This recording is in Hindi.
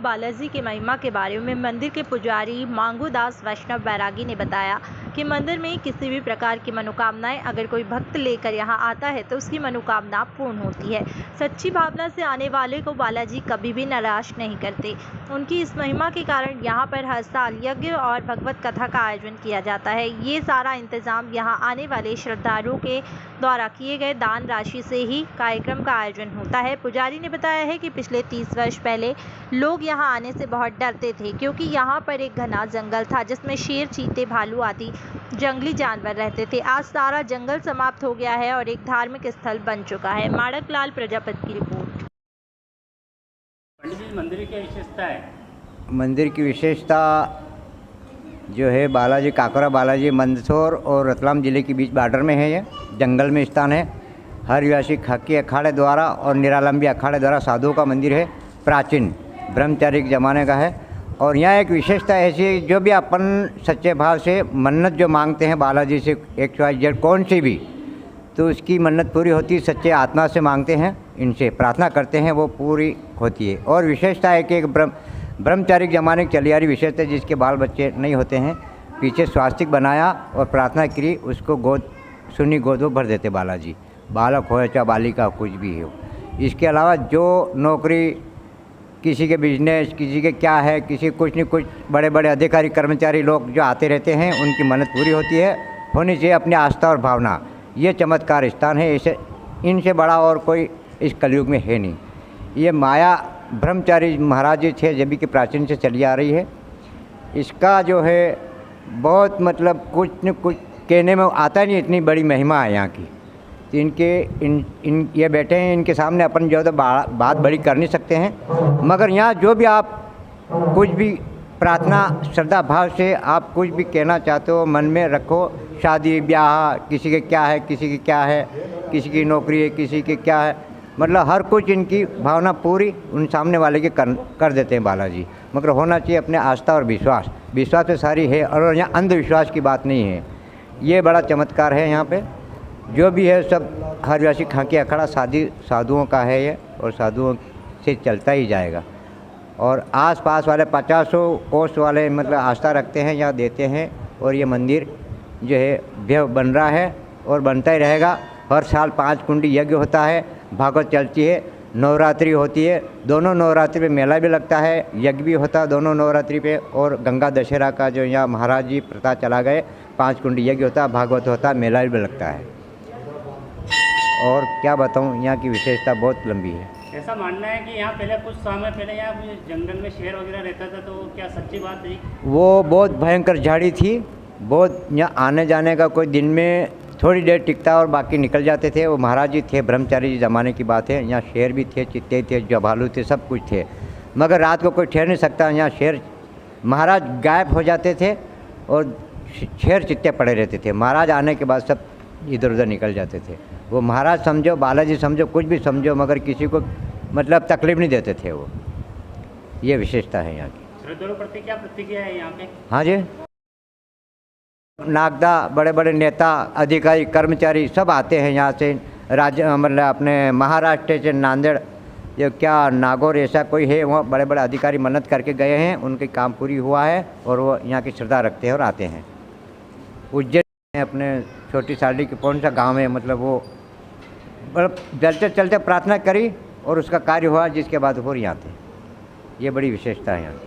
बालाजी की महिमा के बारे में मंदिर के पुजारी मांगूदास वैष्णव बैरागी ने बताया कि मंदिर में किसी भी प्रकार की मनोकामनाएं अगर कोई भक्त लेकर यहां आता है तो उसकी मनोकामना पूर्ण होती है। सच्ची भावना से आने वाले को बालाजी कभी भी निराश नहीं करते। उनकी इस महिमा के कारण यहां पर हर साल यज्ञ और भगवत कथा का आयोजन किया जाता है। ये सारा इंतजाम यहां आने वाले श्रद्धालुओं के द्वारा किए गए दान राशि से ही कार्यक्रम का आयोजन होता है। पुजारी ने बताया है कि पिछले 30 वर्ष पहले लोग यहां आने से बहुत डरते थे क्योंकि यहां पर एक घना जंगल था जिसमें शेर, चीते, भालू आदि जंगली जानवर रहते थे। आज सारा जंगल समाप्त हो गया है और एक धार्मिक स्थल बन चुका है। माणक लाल प्रजापति की रिपोर्ट। पंडित जी, मंदिर की विशेषता है? मंदिर की विशेषता जो है बालाजी काकोरा बालाजी मंदसौर और रतलाम जिले के बीच बॉर्डर में है। ये जंगल में स्थान है। हरिवासी खाकी अखाड़े द्वारा और निरालंबी अखाड़े द्वारा साधुओं का मंदिर है। प्राचीन ब्रह्मचारी के ज़माने का है। और यहाँ एक विशेषता ऐसी, जो भी अपन सच्चे भाव से मन्नत जो मांगते हैं बालाजी से, XYZ कौन सी भी, तो उसकी मन्नत पूरी होती है। सच्चे आत्मा से मांगते हैं, इनसे प्रार्थना करते हैं, वो पूरी होती है। और विशेषता है कि एक ब्रह्मचारी के ज़माने की चली आ रही विशेषता, जिसके बाल बच्चे नहीं होते हैं, पीछे स्वास्तिक बनाया और प्रार्थना की, उसको सुन्नी गोद में भर देते बालाजी, बालक हो चाहे बालिका कुछ भी हो। इसके अलावा जो नौकरी, किसी के बिजनेस, किसी के क्या है, किसी कुछ नहीं कुछ, बड़े बड़े अधिकारी कर्मचारी लोग जो आते रहते हैं, उनकी मन्नत पूरी होती है। होनी चाहिए अपनी आस्था और भावना। ये चमत्कार स्थान है, इसे इनसे बड़ा और कोई इस कलयुग में है नहीं। ये माया ब्रह्मचारी महाराज जी थे, जब भी कि प्राचीन से चली आ रही है। इसका जो है बहुत मतलब कुछ न कुछ कहने में आता नहीं, इतनी बड़ी महिमा है यहाँ की। तो ये बैठे हैं, इनके सामने अपन जो है तो बात बड़ी कर नहीं सकते हैं। मगर यहाँ जो भी आप कुछ भी प्रार्थना श्रद्धा भाव से आप कुछ भी कहना चाहते हो, मन में रखो। शादी ब्याह, किसी के क्या है, किसी की क्या है, किसी की नौकरी है, किसी के क्या है, मतलब हर कुछ इनकी भावना पूरी उन सामने वाले के कर देते हैं बालाजी। मगर होना चाहिए अपने आस्था और विश्वास। विश्वास तो सारी है और यहाँ अंधविश्वास की बात नहीं है। ये बड़ा चमत्कार है। यहाँ पे जो भी है सब हरिवासी खाकी अखाड़ा साधुओं का है ये, और साधुओं से चलता ही जाएगा। और आस-पास वाले 50 कोस वाले मतलब आस्था रखते हैं, यहाँ देते हैं। और ये मंदिर जो है भव्य बन रहा है और बनता ही रहेगा। हर साल 5 कुंडी यज्ञ होता है, भागवत चलती है, नवरात्रि होती है। दोनों नवरात्रि पे मेला भी लगता है, यज्ञ भी होता है दोनों नवरात्रि पे। और गंगा दशहरा का जो यहाँ महाराज जी प्रथा चला गए, 5 कुंडी यज्ञ होता है, भागवत होता है, मेला भी लगता है। और क्या बताऊँ, यहाँ की विशेषता बहुत लंबी है। ऐसा मानना है कि यहाँ पहले कुछ समय पहले यहाँ जंगल में शेर वगैरह रहता था, तो क्या सच्ची बात है? वो बहुत भयंकर झाड़ी थी। बहुत यहाँ आने जाने का कोई दिन में थोड़ी देर टिकता और बाकी निकल जाते थे। वो महाराज जी थे, ब्रह्मचारी जी ज़माने की बात है। यहाँ शेर भी थे, चित्ते थे, जभालू थे, सब कुछ थे। मगर रात को कोई ठहर नहीं सकता। यहाँ शेर महाराज गायब हो जाते थे और शेर चित्ते पड़े रहते थे। महाराज आने के बाद सब इधर उधर निकल जाते थे। वो महाराज समझो, बालाजी समझो, कुछ भी समझो, मगर किसी को मतलब तकलीफ नहीं देते थे वो। ये विशेषता है यहाँ की। श्रद्धालुओं प्रति क्या प्रतिक्रिया है यहाँ पे? हाँ जी, नागदा, बड़े बड़े नेता, अधिकारी, कर्मचारी सब आते हैं यहाँ से। राज्य मतलब अपने महाराष्ट्र से नांदेड़, ये क्या नागौर ऐसा कोई है, वहाँ बड़े बड़े अधिकारी मन्नत करके गए हैं, उनके काम पूरी हुआ है और वो यहाँ की श्रद्धा रखते हैं और आते हैं। उज्जैन अपने छोटी साड़ी के कौन सा गांव है, मतलब वो मतलब चलते चलते प्रार्थना करी और उसका कार्य हुआ, जिसके बाद फिर यहाँ थे। ये बड़ी विशेषता है यहाँ की।